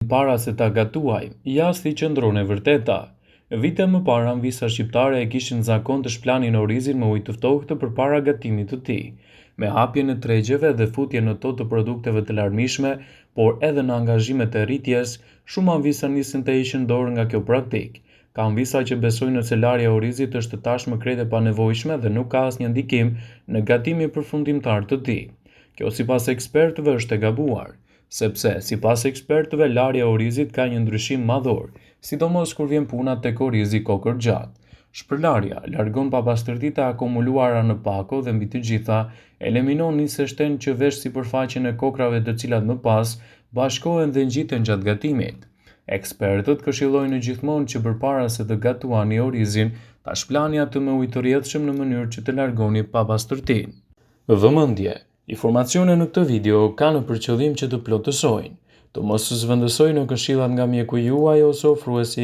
para se ta gatuaj, jashtë i qëndron e vërteta. Vite më para, visa shqiptare e kishin zakon të shplanin orizin me ujë të ftohtë përpara gatimit të tij, me hapjen e tregjeve dhe futjen në to të produkteve të larmishme, por edhe në angazhimet e rritjes, shumë anvisa nisin të heqin dorë nga kjo praktikë. Ka anvisa që besojnë se larja e orizit është tashmë krejt e panevojshme dhe nuk ka asnjë ndikim në gatimin përfundimtar të tij. Kjo sipas ekspertëve është e gabuar, sepse sipas ekspertëve larja e orizit ka një ndryshim madhor, sidomos kur vjen puna tek orizi kokër gjatë. Shpërlarja largon papastërtitë e akumuluara në pako dhe mbi të gjitha eliminon nisështen që vesh sipërfaqen e kokrave të cilat më pas bashkohen dhe ngjiten gjatë gatimit. Ekspertët këshillojnë gjithmonë që përpara se të gatuani orizin, ta shplani atë me ujë të rrjedhshëm në mënyrë që të largoni papastërtinë. Vëmendje. Informacione në këtë video kanë për qëllim që të plotësojnë, të mos zhvendësojnë këshillat nga mjeku juaj ose ofruesi